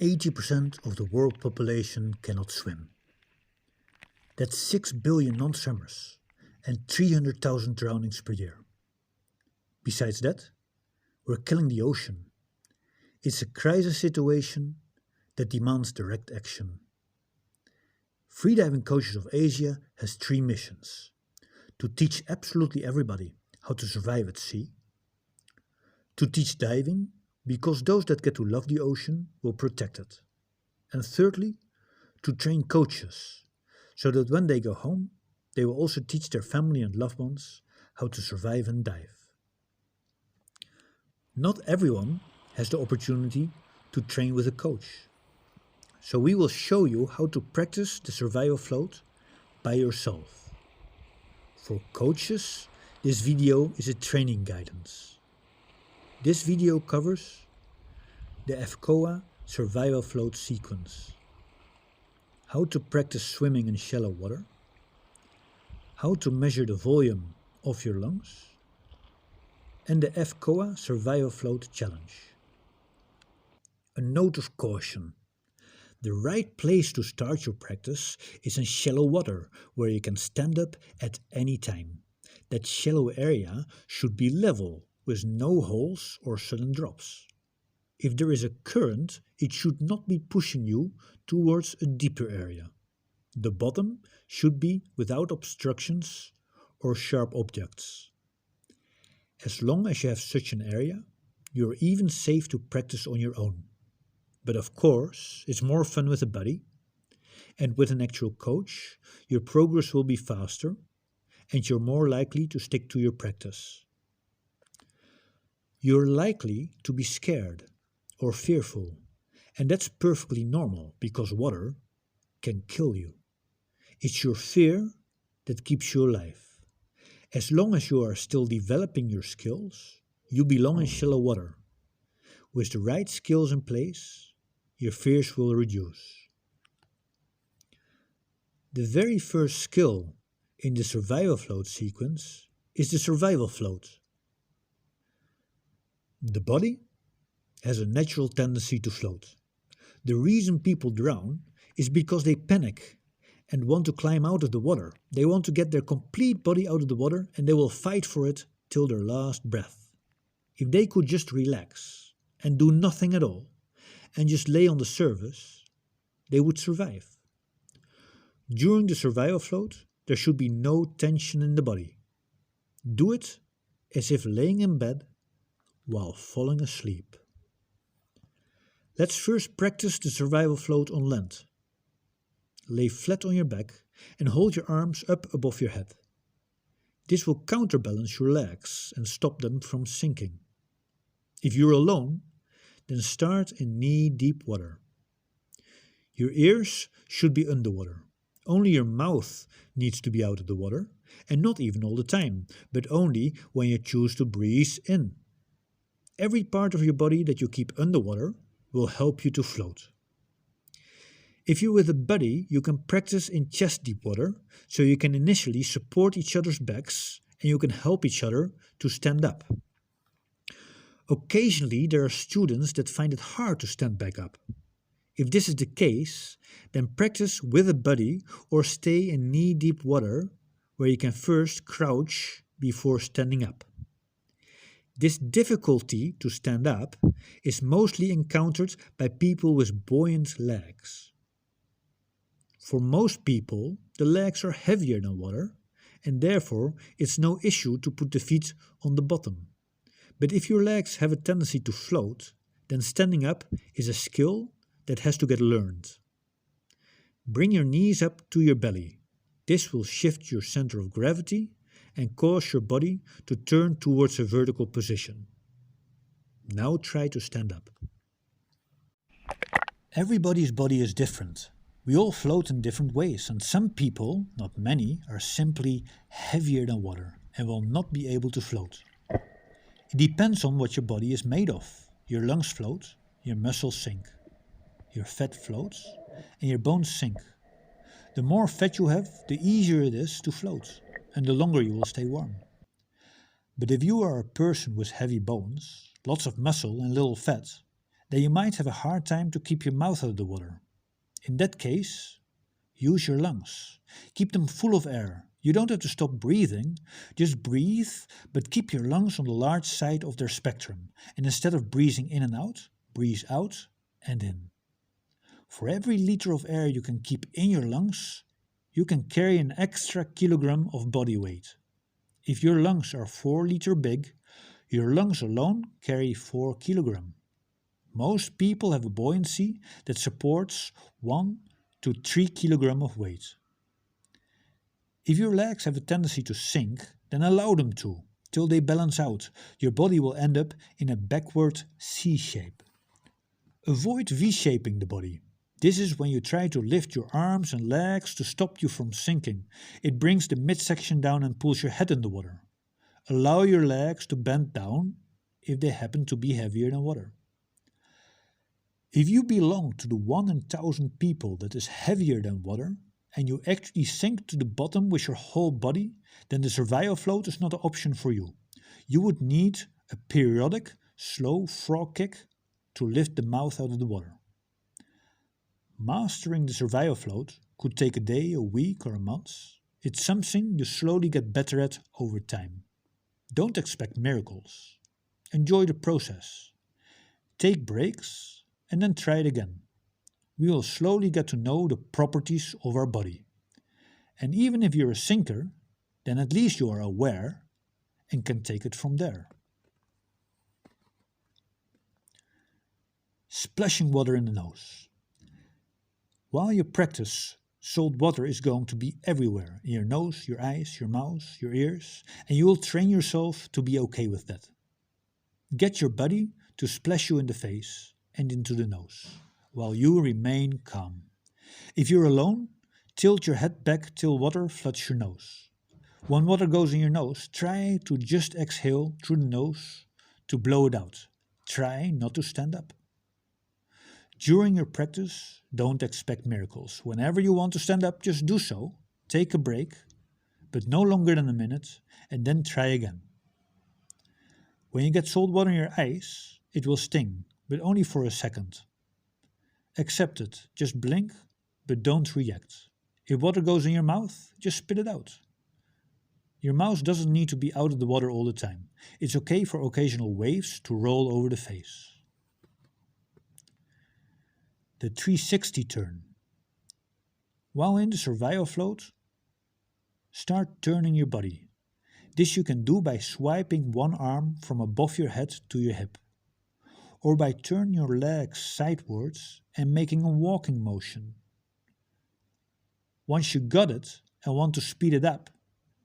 80% of the world population cannot swim. That's 6 billion non-swimmers and 300,000 drownings per year. Besides that, we're killing the ocean. It's a crisis situation that demands direct action. Freediving Coaches of Asia has 3 missions: to teach absolutely everybody how to survive at sea, to teach diving because those that get to love the ocean will protect it, and thirdly, to train coaches so that when they go home, they will also teach their family and loved ones how to survive and dive. Not everyone has the opportunity to train with a coach, so we will show you how to practice the survival float by yourself. For coaches, this video is a training guidance. This video covers the FCOA survival float sequence, how to practice swimming in shallow water, how to measure the volume of your lungs, and the FCOA survival float challenge. A note of caution: the right place to start your practice is in shallow water where you can stand up at any time. That shallow area should be level with no holes or sudden drops. If there is a current, it should not be pushing you towards a deeper area. The bottom should be without obstructions or sharp objects. As long as you have such an area, you are even safe to practice on your own. But of course, it's more fun with a buddy, and with an actual coach, your progress will be faster and you're more likely to stick to your practice. You're likely to be scared or fearful, and that's perfectly normal because water can kill you. It's your fear that keeps you alive. As long as you are still developing your skills, you belong in shallow water. With the right skills in place, your fears will reduce. The very first skill in the survival float sequence is the survival float. The body has a natural tendency to float. The reason people drown is because they panic and want to climb out of the water. They want to get their complete body out of the water and they will fight for it till their last breath. If they could just relax and do nothing at all and just lay on the surface, they would survive. During the survival float, there should be no tension in the body. Do it as if laying in bed while falling asleep. Let's first practice the survival float on land. Lay flat on your back and hold your arms up above your head. This will counterbalance your legs and stop them from sinking. If you're alone, then start in knee-deep water. Your ears should be underwater. Only your mouth needs to be out of the water, and not even all the time, but only when you choose to breathe in. Every part of your body that you keep underwater will help you to float. If you're with a buddy, you can practice in chest-deep water, so you can initially support each other's backs and you can help each other to stand up. Occasionally there are students that find it hard to stand back up. If this is the case, then practice with a buddy or stay in knee-deep water where you can first crouch before standing up. This difficulty to stand up is mostly encountered by people with buoyant legs. For most people, the legs are heavier than water, and therefore it's no issue to put the feet on the bottom. But if your legs have a tendency to float, then standing up is a skill that has to get learned. Bring your knees up to your belly. This will shift your center of gravity and cause your body to turn towards a vertical position. Now try to stand up. Everybody's body is different. We all float in different ways, and some people, not many, are simply heavier than water and will not be able to float. It depends on what your body is made of. Your lungs float, your muscles sink. Your fat floats and your bones sink. The more fat you have, the easier it is to float, and the longer you will stay warm. But if you are a person with heavy bones, lots of muscle and little fat, then you might have a hard time to keep your mouth out of the water. In that case, use your lungs. Keep them full of air. You don't have to stop breathing, just breathe, but keep your lungs on the large side of their spectrum. And instead of breathing in and out, breathe out and in. For every liter of air you can keep in your lungs, you can carry an extra kilogram of body weight. If your lungs are 4 liters big, your lungs alone carry 4 kilograms. Most people have a buoyancy that supports 1 to 3 kilograms of weight. If your legs have a tendency to sink, then allow them to, till they balance out. Your body will end up in a backward C shape. Avoid V-shaping the body. This is when you try to lift your arms and legs to stop you from sinking. It brings the midsection down and pulls your head in the water. Allow your legs to bend down if they happen to be heavier than water. If you belong to the 1 in 1,000 people that is heavier than water, and you actually sink to the bottom with your whole body, then the survival float is not an option for you. You would need a periodic, slow frog kick to lift the mouth out of the water. Mastering the survival float could take a day, a week, or a month. It's something you slowly get better at over time. Don't expect miracles. Enjoy the process. Take breaks and then try it again. We will slowly get to know the properties of our body. And even if you're a sinker, then at least you are aware and can take it from there. Splashing water in the nose. While you practice, salt water is going to be everywhere, in your nose, your eyes, your mouth, your ears, and you will train yourself to be okay with that. Get your body to splash you in the face and into the nose, while you remain calm. If you're alone, tilt your head back till water floods your nose. When water goes in your nose, try to just exhale through the nose to blow it out. Try not to stand up. During your practice, don't expect miracles. Whenever you want to stand up, just do so. Take a break, but no longer than a minute, and then try again. When you get salt water in your eyes, it will sting, but only for a second. Accept it, just blink, but don't react. If water goes in your mouth, just spit it out. Your mouth doesn't need to be out of the water all the time. It's okay for occasional waves to roll over the face. The 360 turn. While in the survival float, start turning your body. This you can do by swiping one arm from above your head to your hip, or by turning your legs sidewards and making a walking motion. Once you got it and want to speed it up,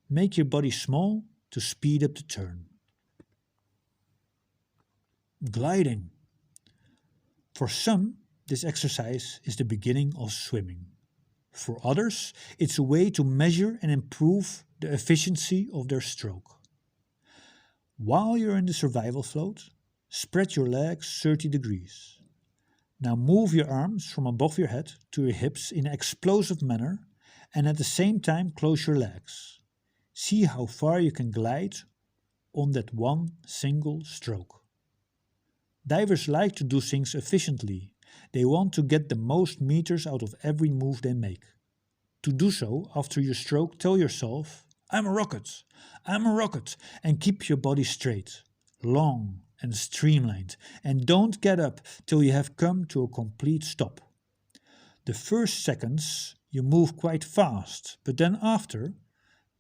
make your body small to speed up the turn. Gliding. For some, this exercise is the beginning of swimming. For others, it's a way to measure and improve the efficiency of their stroke. While you're in the survival float, spread your legs 30 degrees. Now move your arms from above your head to your hips in an explosive manner and at the same time close your legs. See how far you can glide on that one single stroke. Divers like to do things efficiently. They want to get the most meters out of every move they make. To do so, after your stroke, tell yourself, I'm a rocket, and keep your body straight, long and streamlined, and don't get up till you have come to a complete stop. The first seconds you move quite fast, but then after,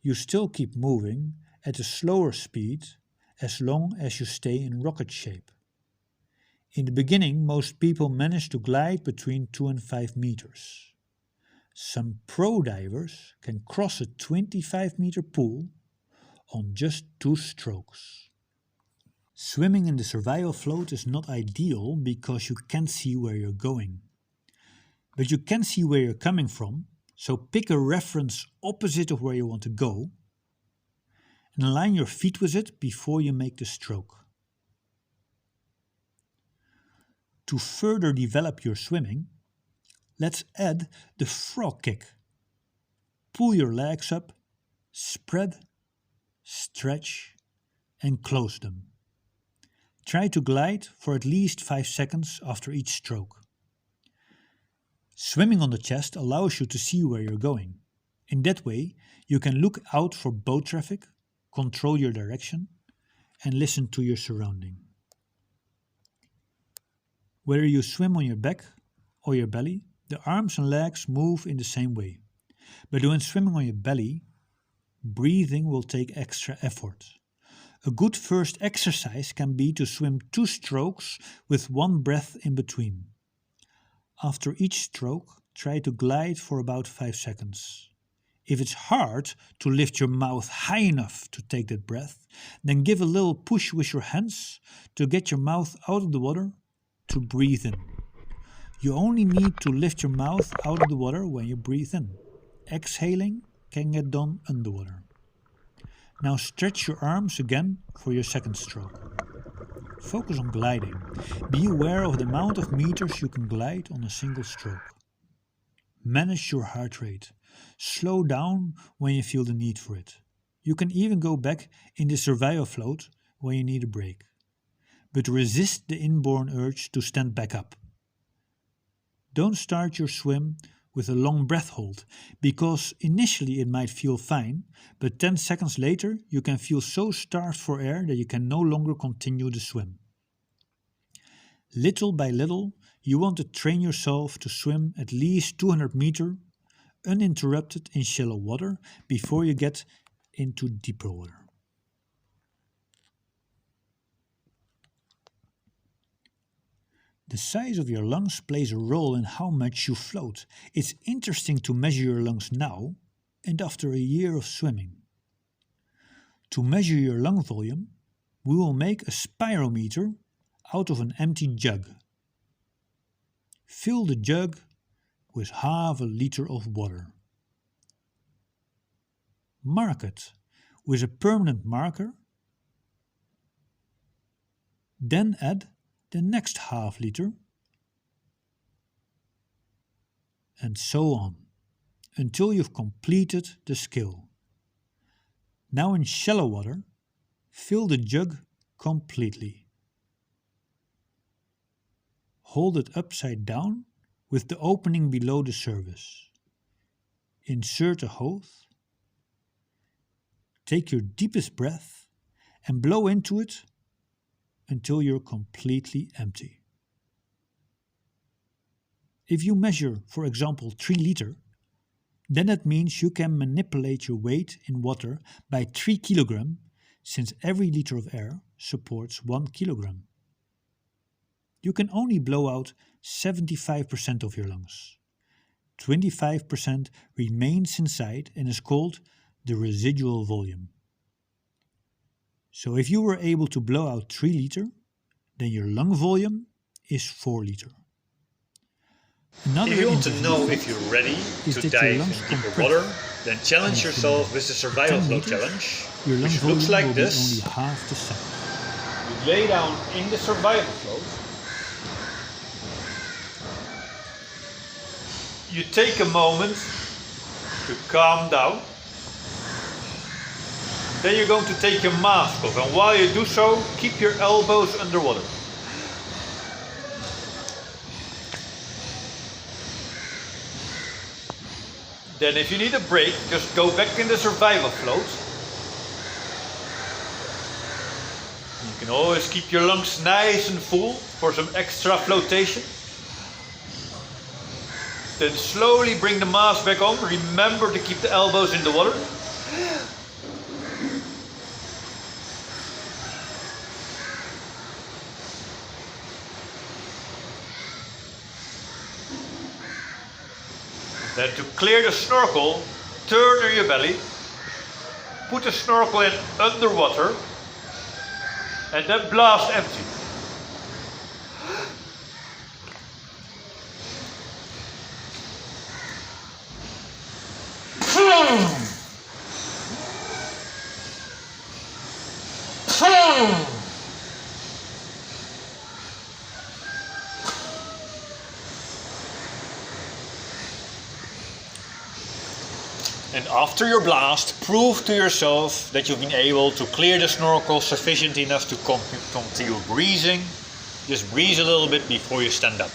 you still keep moving at a slower speed as long as you stay in rocket shape. In the beginning, most people manage to glide between 2 and 5 meters. Some pro divers can cross a 25-meter pool on just 2 strokes. Swimming in the survival float is not ideal because you can't see where you're going. But you can see where you're coming from, so pick a reference opposite of where you want to go and align your feet with it before you make the stroke. To further develop your swimming, let's add the frog kick. Pull your legs up, spread, stretch, and close them. Try to glide for at least 5 seconds after each stroke. Swimming on the chest allows you to see where you're going. In that way, you can look out for boat traffic, control your direction, and listen to your surrounding. Whether you swim on your back or your belly, the arms and legs move in the same way. But when swimming on your belly, breathing will take extra effort. A good first exercise can be to swim 2 strokes with 1 breath in between. After each stroke, try to glide for about 5 seconds. If it's hard to lift your mouth high enough to take that breath, then give a little push with your hands to get your mouth out of the water to breathe in. You only need to lift your mouth out of the water when you breathe in. Exhaling can get done underwater. Now stretch your arms again for your second stroke. Focus on gliding. Be aware of the amount of meters you can glide on a single stroke. Manage your heart rate. Slow down when you feel the need for it. You can even go back in the survival float when you need a break. But resist the inborn urge to stand back up. Don't start your swim with a long breath hold, because initially it might feel fine, but 10 seconds later you can feel so starved for air that you can no longer continue the swim. Little by little, you want to train yourself to swim at least 200 meters uninterrupted in shallow water before you get into deeper water. The size of your lungs plays a role in how much you float. It's interesting to measure your lungs now and after a year of swimming. To measure your lung volume, we will make a spirometer out of an empty jug. Fill the jug with half a liter of water. Mark it with a permanent marker. Then add the next half liter, and so on, until you've completed the scale. Now in shallow water, fill the jug completely. Hold it upside down with the opening below the surface. Insert a hose. Take your deepest breath and blow into it until you're completely empty. If you measure, for example, 3 liters, then that means you can manipulate your weight in water by 3 kilograms, since every liter of air supports 1 kilogram. You can only blow out 75% of your lungs. 25% remains inside and is called the residual volume. So if you were able to blow out 3 liters, then your lung volume is 4 liters. If you want to know if you're ready to dive in deeper water, then challenge yourself with the survival float challenge, which looks like this. Only half the size. You lay down in the survival float. You take a moment to calm down. Then you're going to take your mask off, and while you do so, keep your elbows underwater. Then if you need a break, just go back in the survival float. You can always keep your lungs nice and full for some extra flotation. Then slowly bring the mask back on. Remember to keep the elbows in the water. Then to clear the snorkel, turn on your belly, put the snorkel in underwater, and then blast empty. And after your blast, prove to yourself that you've been able to clear the snorkel sufficient enough to continue breathing. Just breathe a little bit before you stand up.